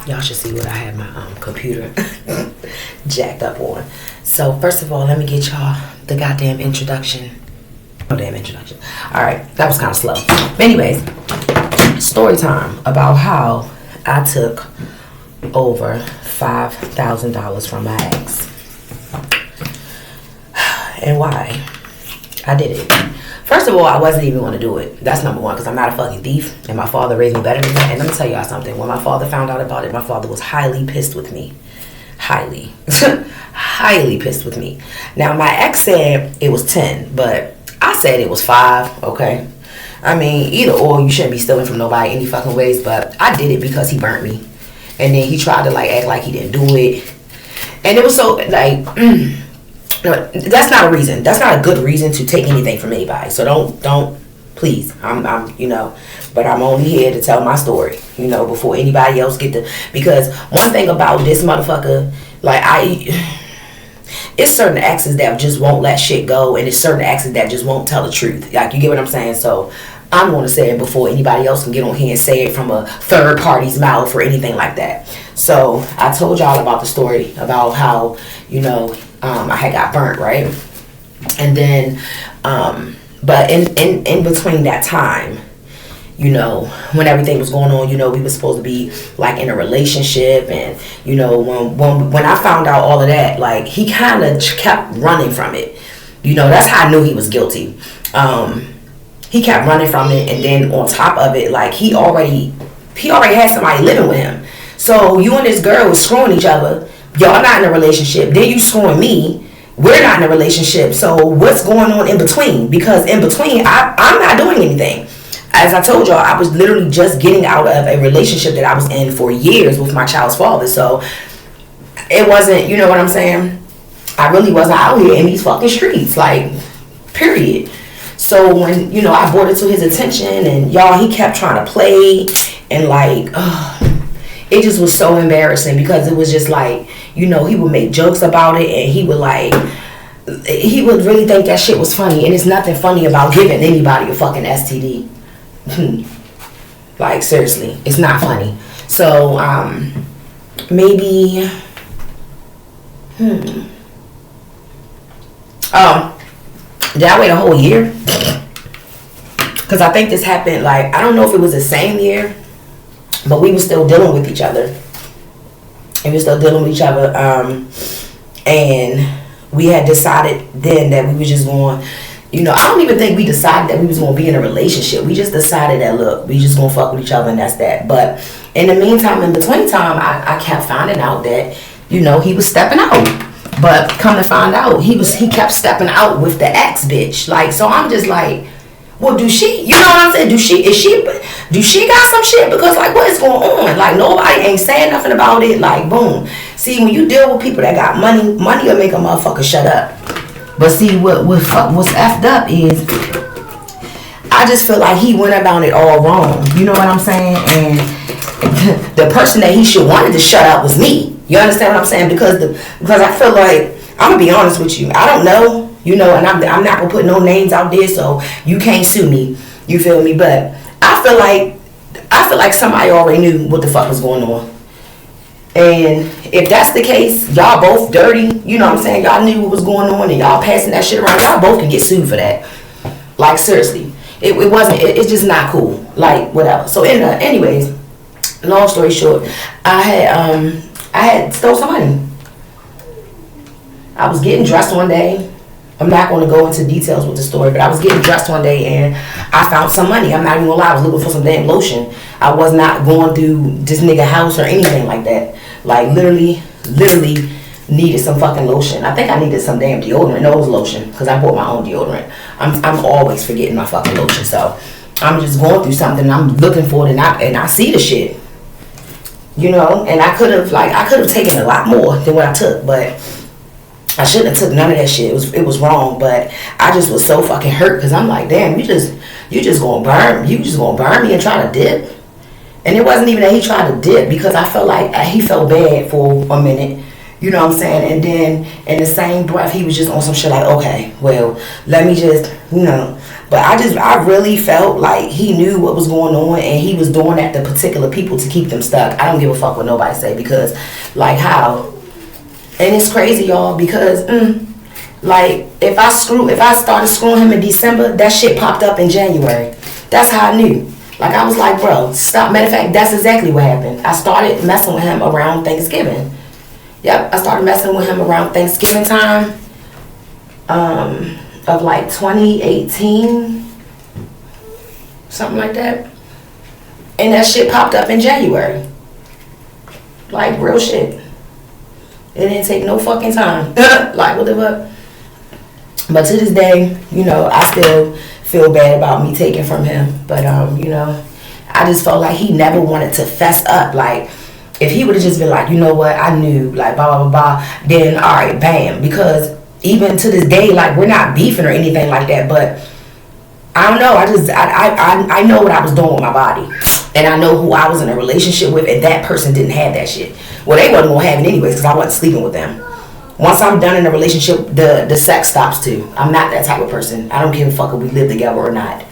Y'all should see what I have my computer jacked up on. So first of all, let me get y'all the goddamn introduction. No damn introduction. Alright, that was kind of slow. But anyways, story time about how I took over $5,000 from my ex. And why I did it. First of all, I wasn't even going to do it. That's number one, because I'm not a fucking thief, and my father raised me better than that. And let me tell y'all something. When my father found out about it, my father was highly pissed with me. Highly. Highly pissed with me. Now, my ex said it was 10, but I said it was 5, okay? I mean, either or, you shouldn't be stealing from nobody any fucking ways, but I did it because he burnt me. And then he tried to, like, act like he didn't do it. And it was so, like... No, that's not a reason. That's not a good reason to take anything from anybody. So don't, please. I'm, you know, but I'm only here to tell my story, you know, before anybody else get to. Because one thing about this motherfucker, like it's certain exes that just won't let shit go, and it's certain exes that just won't tell the truth. Like, you get what I'm saying? So I'm going to say it before anybody else can get on here and say it from a third party's mouth or anything like that. So I told y'all about the story about how, you know, I had got burnt, right? And then, but in between that time, you know, when everything was going on, you know, we were supposed to be like in a relationship, and you know, when I found out all of that, like, he kind of kept running from it. You know, that's how I knew he was guilty. He kept running from it, and then on top of it, like, he already had somebody living with him. So you and this girl was screwing each other. Y'all not in a relationship. Then you screwing me. We're not in a relationship. So what's going on in between? Because in between, I'm not doing anything. As I told y'all, I was literally just getting out of a relationship that I was in for years with my child's father. So it wasn't, you know what I'm saying? I really wasn't out here in these fucking streets. Like, period. So when, you know, I brought it to his attention, and y'all, he kept trying to play, and like, it just was so embarrassing, because it was just like, you know, he would make jokes about it, and he would really think that shit was funny, and it's nothing funny about giving anybody a fucking STD. Like, seriously, it's not funny. So, maybe, did I wait a whole year? Because I think this happened, like, I don't know if it was the same year, but we were still dealing with each other. And we were still dealing with each other. And we had decided then that we were just going, you know, I don't even think we decided that we was going to be in a relationship. We just decided that, look, we just going to fuck with each other, and that's that. But in the meantime, in between time, I kept finding out that, you know, he was stepping out. But come to find out, he kept stepping out with the ex bitch. Like, so I'm just like, well, do she, you know what I'm saying? Do she got some shit? Because, like, what is going on? Like, nobody ain't saying nothing about it. Like, boom. See, when you deal with people that got money will make a motherfucker shut up. But see, what's effed up is, I just feel like he went about it all wrong. You know what I'm saying? And the person that he should wanted to shut up was me. You understand what I'm saying? Because I feel like, I'm gonna be honest with you, I don't know, you know, and I'm not gonna put no names out there, so you can't sue me. You feel me? But I feel like somebody already knew what the fuck was going on. And if that's the case, y'all both dirty, you know what I'm saying? Y'all knew what was going on, and y'all passing that shit around. Y'all both can get sued for that. Like, seriously, it's just not cool. Like, whatever. So anyways, long story short, I had stole some money. I was getting dressed one day. I'm not going to go into details with the story, but I was getting dressed one day, and I found some money. I'm not even going to lie. I was looking for some damn lotion. I was not going through this nigga house or anything like that. Like, literally needed some fucking lotion. I think I needed some damn deodorant. No, it was lotion, because I bought my own deodorant. I'm always forgetting my fucking lotion. So I'm just going through something, and I'm looking for it, and I see the shit. You know, and I could have taken a lot more than what I took, but I shouldn't have took none of that shit. It was wrong, but I just was so fucking hurt, because I'm like, damn, you just gonna burn me and try to dip. And it wasn't even that he tried to dip, because I felt like he felt bad for a minute. You know what I'm saying? And then in the same breath, he was just on some shit like, okay, well, let me just, But I really felt like he knew what was going on, and he was doing that to particular people to keep them stuck. I don't give a fuck what nobody say, because, like, how? And it's crazy, y'all, because, like, if I started screwing him in December, that shit popped up in January. That's how I knew. Like, I was like, bro, stop. Matter of fact, that's exactly what happened. I started messing with him around Thanksgiving. Yep, I started messing with him around Thanksgiving time of like 2018, something like that. And that shit popped up in January. Like, real shit. It didn't take no fucking time. Like, what the fuck? But to this day, I still feel bad about me taking from him. But, I just felt like he never wanted to fess up. Like, if he would have just been like, you know what, I knew, like, blah, blah, blah, then, all right, bam. Because even to this day, like, we're not beefing or anything like that, but I don't know. I know what I was doing with my body. And I know who I was in a relationship with, and that person didn't have that shit. Well, they wasn't going to have it anyways, because I wasn't sleeping with them. Once I'm done in a relationship, the sex stops too. I'm not that type of person. I don't give a fuck if we live together or not.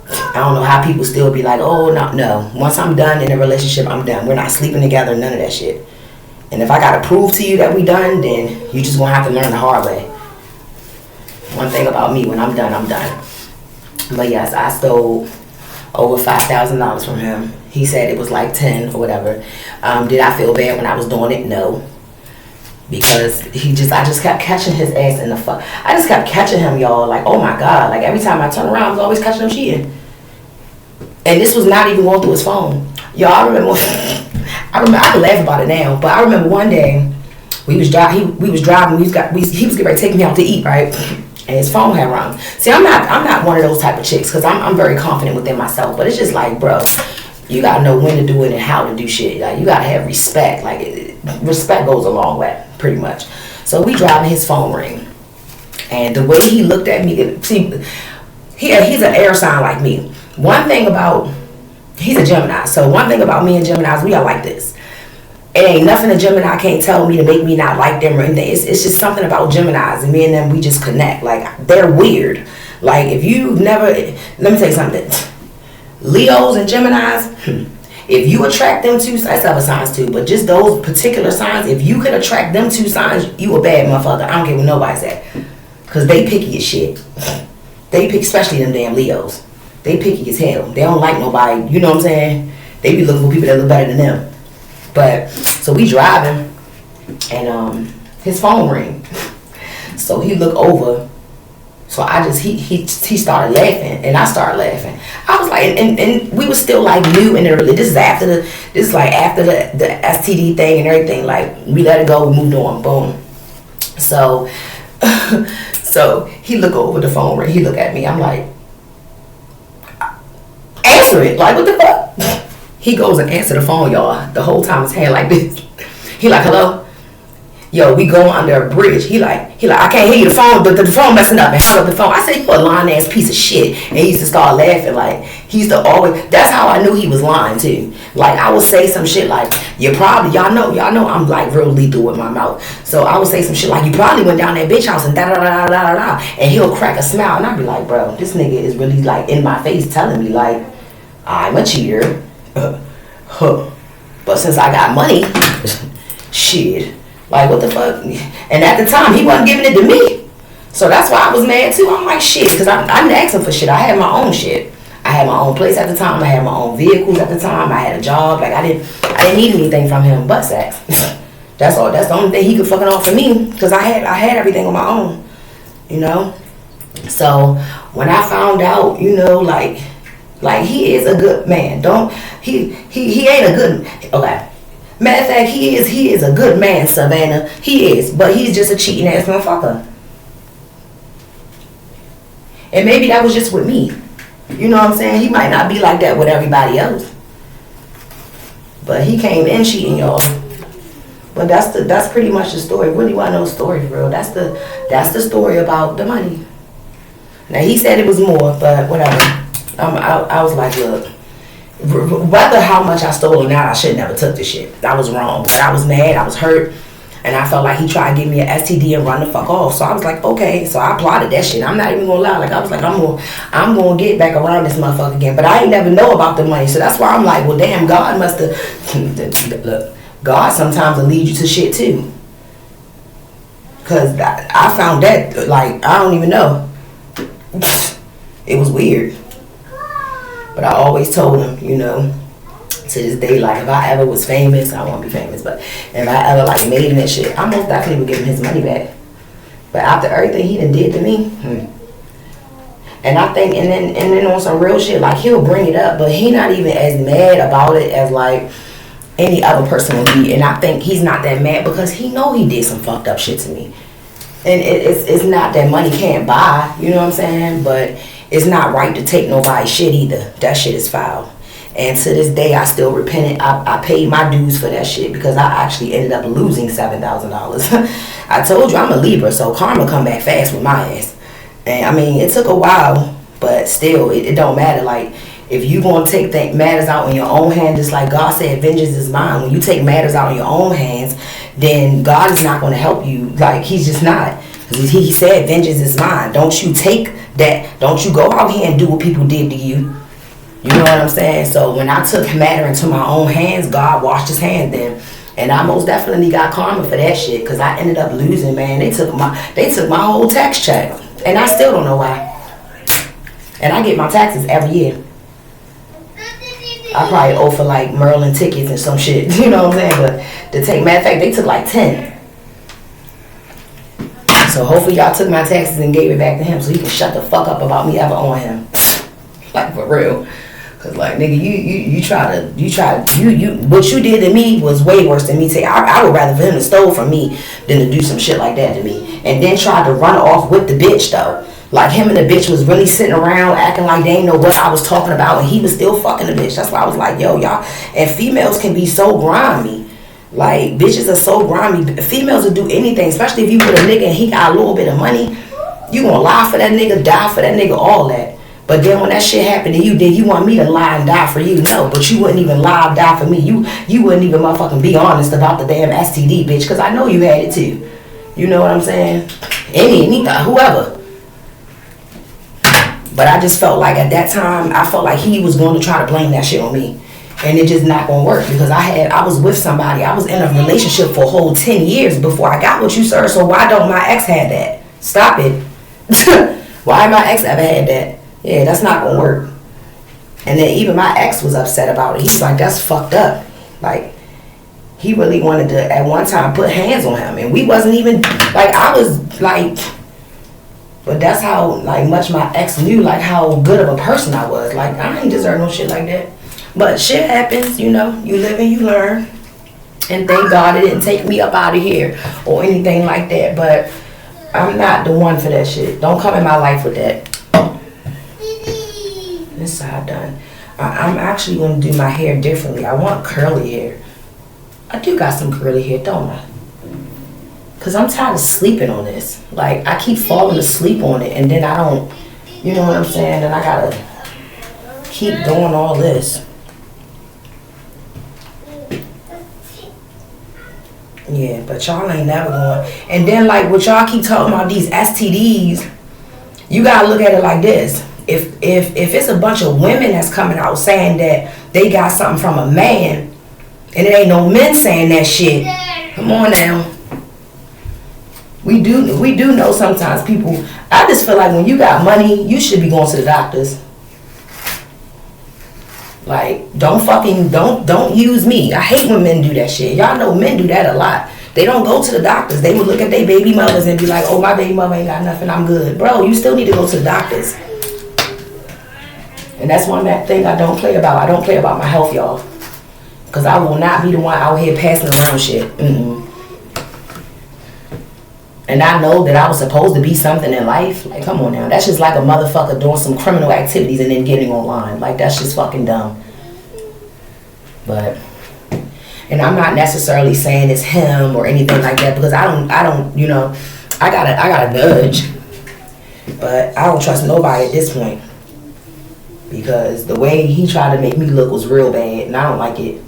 I don't know how people still be like, oh, no. Once I'm done in a relationship, I'm done. We're not sleeping together, none of that shit. And if I got to prove to you that we done, then you just going to have to learn the hard way. One thing about me, when I'm done, I'm done. But yes, I stole over $5,000 from him. He said it was like 10 or whatever. Did I feel bad when I was doing it? No. Because I just kept catching his ass in the fuck. I just kept catching him, y'all. Like, oh my God. Like, every time I turn around, I was always catching him cheating. And this was not even going through his phone. Y'all, I remember, I can laugh about it now, but I remember one day, we was driving, he was getting ready to take me out to eat, right? And his phone had rung. See, I'm not one of those type of chicks, because I'm very confident within myself, but it's just like, bro, you gotta know when to do it and how to do shit. Like, you gotta have respect. Like, respect goes a long way, pretty much. So we driving, his phone ring, and the way he looked at me, see, he's an air sign like me. One thing about, he's a Gemini, so one thing about me and Geminis, we are like this. It ain't nothing a Gemini can't tell me to make me not like them or anything. It's just something about Geminis, and me and them, we just connect. Like, they're weird. Like, if you never, let me tell you something. Leos and Geminis, if you attract them two, that's other signs too, but just those particular signs, if you could attract them two signs, you a bad motherfucker. I don't care what nobody's at. Because they picky as shit. They pick, especially them damn Leos. They picky as hell. They don't like nobody, you know what I'm saying? They be looking for people that look better than them. But, so we driving, and his phone ring. So he looked over. So he started laughing, and I started laughing. I was like, and we were still like new in the, this is after the STD thing and everything. Like, we let it go, we moved on, boom. So, so he looked over the phone ring. He looked at me. I'm like, answer it. Like, what the fuck? He goes and answer the phone, y'all. The whole time his hand like this. He like, hello? Yo, we going under a bridge. He like, I can't hear you. The phone messing up, and hung up the phone. I said, you a lying ass piece of shit. And he used to start laughing. Like, he used to always, that's how I knew he was lying too. Like, I would say some shit like, y'all know I'm like real lethal with my mouth. So I would say some shit like, you probably went down that bitch house and da da da da da da. And he'll crack a smile, and I'd be like, bro, this nigga is really like in my face telling me like, I'm a cheater. But since I got money, shit. Like, what the fuck? And at the time, he wasn't giving it to me. So that's why I was mad too. I'm like, shit, because I didn't ask him for shit. I had my own shit. I had my own place at the time. I had my own vehicles at the time. I had a job. Like, I didn't need anything from him but sex. That's all. That's the only thing he could fucking offer me, because I had everything on my own. You know? So when I found out, like he is a good man. He ain't a good, okay. Matter of fact, he is a good man, Savannah. He is, but he's just a cheating ass motherfucker. And maybe that was just with me. You know what I'm saying? He might not be like that with everybody else. But he came in cheating, y'all. But that's pretty much the story. Really want to know the story, bro. That's the story about the money. Now he said it was more, but whatever. I was like, look. Whether how much I stole or not, I should never took this shit. I was wrong, but I was mad, I was hurt, And I felt like he tried to give me an STD and run the fuck off. So I was like, okay. So I plotted that shit. I'm not even gonna lie. Like, I was like, I'm gonna get back around this motherfucker again. But I ain't never know about the money. So that's why I'm like, well, damn, God must have. Look, God sometimes will lead you to shit too. Cause I found that, like, I don't even know. It was weird. But I always told him, you know, to this day, like, if I ever was famous, I won't be famous, but if I ever, like, made him and shit, I most definitely would give him his money back. But after everything he done did to me, and I think, and then on some real shit, like, he'll bring it up, but he not even as mad about it as, like, any other person would be. And I think he's not that mad because he know he did some fucked up shit to me. And it's not that money can't buy, you know what I'm saying? But it's not right to take nobody's shit either. That shit is foul. And to this day, I still repented. I paid my dues for that shit because I actually ended up losing $7,000. I told you I'm a Libra, so karma come back fast with my ass. And I mean, it took a while, but still, it don't matter. Like, if you gonna take matters out on your own hand, just like God said, vengeance is mine. When you take matters out on your own hands, then God is not gonna help you. Like, he's just not. He said, vengeance is mine. Don't you take that. Don't you go out here and do what people did to you. You know what I'm saying? So when I took matter into my own hands, God washed his hands then. And I most definitely got karma for that shit because I ended up losing, man. They took my whole tax check. And I still don't know why. And I get my taxes every year. I probably owe for like Merlin tickets and some shit. You know what I'm saying? But to take, matter of fact, they took like 10. So hopefully y'all took my taxes and gave it back to him so he can shut the fuck up about me ever owing him. Like, for real. Cause like, nigga, what you did to me was way worse than me. I would rather for him to steal from me than to do some shit like that to me. And then try to run off with the bitch though. Like, him and the bitch was really sitting around acting like they didn't know what I was talking about, and he was still fucking the bitch. That's why I was like, yo, y'all. And females can be so grimy. Like, bitches are so grimy. Females will do anything, especially if you with a nigga and he got a little bit of money. You gonna lie for that nigga, die for that nigga, all that. But then when that shit happened to you, then you want me to lie and die for you. No, but you wouldn't even lie or die for me. You wouldn't even motherfucking be honest about the damn STD, bitch, because I know you had it too. You know what I'm saying? Whoever. But I just felt like at that time, I felt like he was going to try to blame that shit on me. And it just not going to work because I was with somebody. I was in a relationship for a whole 10 years before I got with you, sir. So why don't my ex have that? Stop it. Why my ex ever had that? Yeah, that's not going to work. And then even my ex was upset about it. He's like, that's fucked up. Like, he really wanted to, at one time, put hands on him. And we wasn't even, like, I was like... But that's how, like, much my ex knew, like, how good of a person I was. Like, I ain't deserve no shit like that. But shit happens, you know. You live and you learn. And thank God it didn't take me up out of here or anything like that. But I'm not the one for that shit. Don't come in my life with that. This side done. I'm actually going to do my hair differently. I want curly hair. I do got some curly hair, don't I? Because I'm tired of sleeping on this. Like, I keep falling asleep on it, and then I don't, you know what I'm saying? And I gotta keep doing all this. Yeah, but y'all ain't never going. And then, like, what y'all keep talking about, these STDs, you gotta look at it like this. If it's a bunch of women that's coming out saying that they got something from a man, and it ain't no men saying that shit, come on now. We do know sometimes people. I just feel like when you got money, you should be going to the doctors. Like, don't use me. I hate when men do that shit. Y'all know men do that a lot. They don't go to the doctors. They would look at their baby mothers and be like, oh, my baby mother ain't got nothing, I'm good. Bro, you still need to go to the doctors. And that's one thing I don't play about. I don't play about my health, y'all. Because I will not be the one out here passing around shit. And I know that I was supposed to be something in life. Like, come on now. That's just like a motherfucker doing some criminal activities and then getting online. Like, that's just fucking dumb. But, and I'm not necessarily saying it's him or anything like that because I don't, you know, I gotta nudge. But I don't trust nobody at this point. Because the way he tried to make me look was real bad and I don't like it.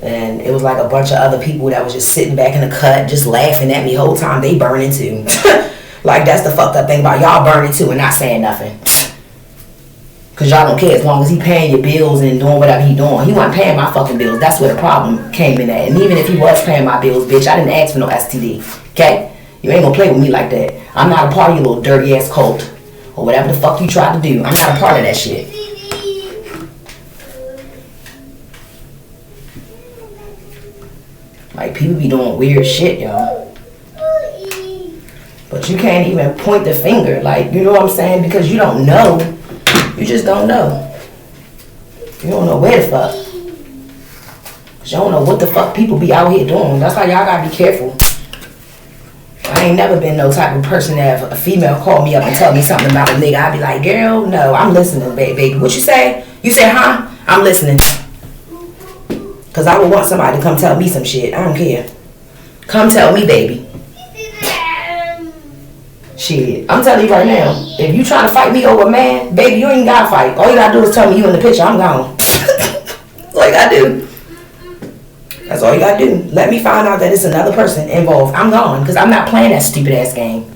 And it was like a bunch of other people that was just sitting back in the cut, just laughing at me the whole time. They burning too. Like, that's the fucked up thing about y'all burning too and not saying nothing. Because y'all don't care as long as he paying your bills and doing whatever he doing. He wasn't paying my fucking bills. That's where the problem came in at. And even if he was paying my bills, bitch, I didn't ask for no STD. Okay? You ain't gonna play with me like that. I'm not a part of your little dirty ass cult. Or whatever the fuck you tried to do. I'm not a part of that shit. Like, people be doing weird shit, y'all. But you can't even point the finger. Like, you know what I'm saying? Because you don't know. You just don't know. You don't know where the fuck. Because you don't know what the fuck people be out here doing. That's why y'all gotta be careful. I ain't never been no type of person that if a female call me up and tell me something about a nigga, I'd be like, girl, no, I'm listening, baby. What you say? You say, huh? I'm listening. Because I would want somebody to come tell me some shit. I don't care. Come tell me, baby. Shit. I'm telling you right now, if you trying to fight me over a man, baby, you ain't got to fight. All you got to do is tell me you in the picture. I'm gone. That's all you got to do. That's all you got to do. Let me find out that it's another person involved. I'm gone. Because I'm not playing that stupid ass game.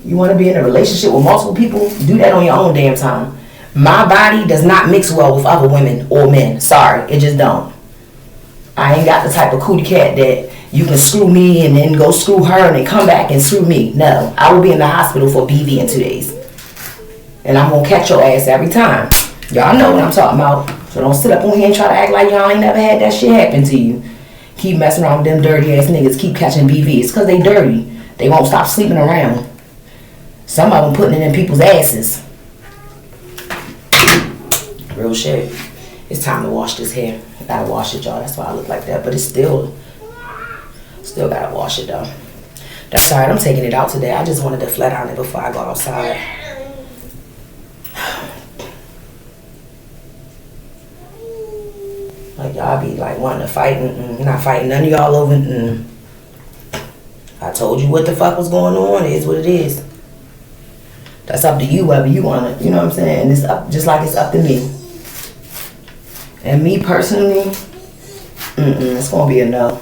You want to be in a relationship with multiple people? Do that on your own damn time. My body does not mix well with other women or men. Sorry, it just don't. I ain't got the type of cootie cat that you can screw me and then go screw her and then come back and screw me. No, I will be in the hospital for BV in 2 days. And I'm going to catch your ass every time. Y'all know what I'm talking about. So don't sit up on here and try to act like y'all ain't never had that shit happen to you. Keep messing around with them dirty ass niggas. Keep catching BVs because they dirty. They won't stop sleeping around. Some of them putting it in people's asses. Real shit. It's time to wash this hair. I gotta wash it, y'all. That's why I look like that. But it's still gotta wash it, though. That's alright. I'm taking it out today. I just wanted to flat iron it before I go outside. Like, y'all be like wanting to fight. Not fighting none of y'all over. I told you what the fuck was going on. It is what it is. That's up to you whether you want to, you know what I'm saying? It's up, just like it's up to me. And me personally, it's going to be a no.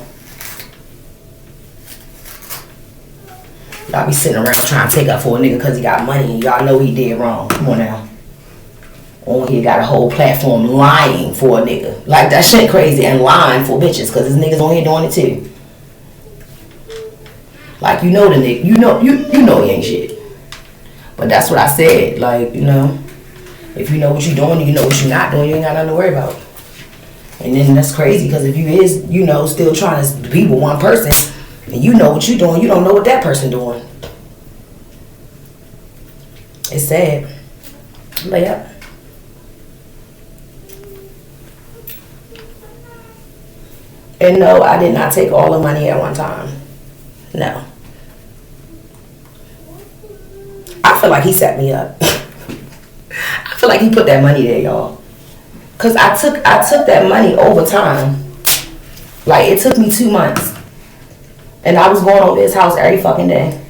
Y'all be sitting around trying to take up for a nigga because he got money and y'all know he did wrong. Come on now. On here got a whole platform lying for a nigga. Like, that shit crazy. And lying for bitches because there's niggas on here doing it too. Like, you know the nigga. You know he ain't shit. But that's what I said. Like, you know, if you know what you're doing and you know what you're not doing, you ain't got nothing to worry about. And then that's crazy because if you is, you know, still trying to be with one person and you know what you're doing, you don't know what that person doing. It's sad. But yeah. And no, I did not take all the money at one time. No. I feel like he set me up. I feel like he put that money there, y'all. Cause I took that money over time. Like, it took me 2 months. And I was going over his house every fucking day.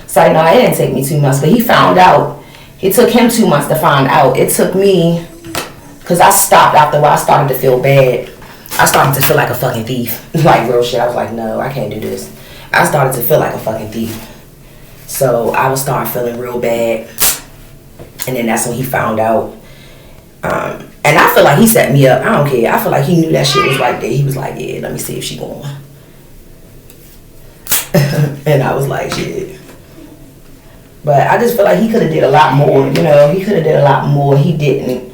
So no, it didn't take me 2 months, but he found out. It took him 2 months to find out. It took me, cause I stopped after a while. I started to feel bad. I started to feel like a fucking thief. Like, real shit. I was like, no, I can't do this. I started to feel like a fucking thief. So I would start feeling real bad. And then that's when he found out. And I feel like he set me up. I don't care. I feel like he knew that shit was right there. He was like, yeah, let me see if she going. And I was like, shit. But I just feel like he could have did a lot more. You know, he could have did a lot more. He didn't.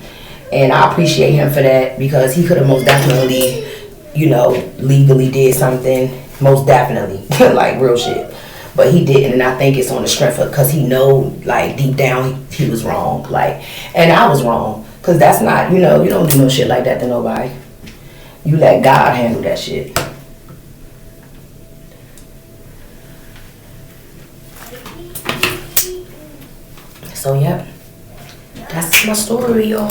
And I appreciate him for that because he could have most definitely, you know, legally did something. Most definitely. Like, real shit. But he didn't, and I think it's on the strength of, because he know, like, deep down he was wrong. Like, and I was wrong. Because that's not, you know, you don't do no shit like that to nobody. You let God handle that shit. So, yeah. That's my story, y'all.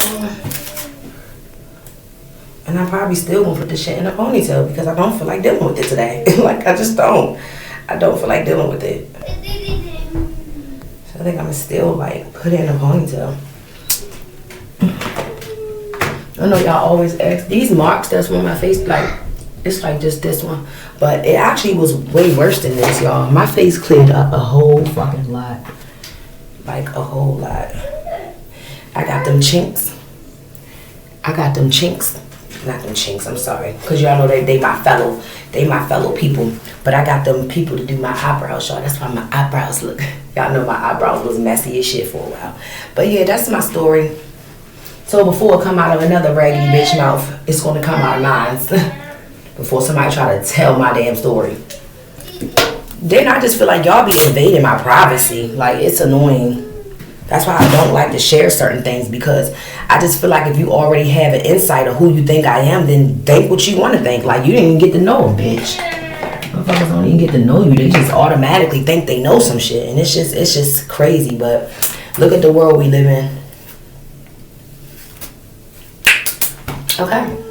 And I probably still gonna put this shit in a ponytail because I don't feel like dealing with it today. Like, I just don't. I don't feel like dealing with it. So I think I'm gonna still, like, put it in a ponytail. I know y'all always ask. These marks that's on my face, like, it's like just this one. But it actually was way worse than this, y'all. My face cleared up a whole fucking lot. Like, a whole lot. I got them chinks. Not them chinks, I'm sorry. Because y'all know they my fellow people. But I got them people to do my eyebrows, y'all. That's why my eyebrows look. Y'all know my eyebrows was messy as shit for a while. But yeah, that's my story. So before it come out of another raggedy bitch mouth, it's gonna come out of mine. Before somebody try to tell my damn story. Then I just feel like y'all be invading my privacy. Like, it's annoying. That's why I don't like to share certain things, because I just feel like if you already have an insight of who you think I am, then think what you want to think. Like, you didn't even get to know a bitch. Motherfuckers don't even get to know you. They just automatically think they know some shit. And it's just crazy. But look at the world we live in. Okay.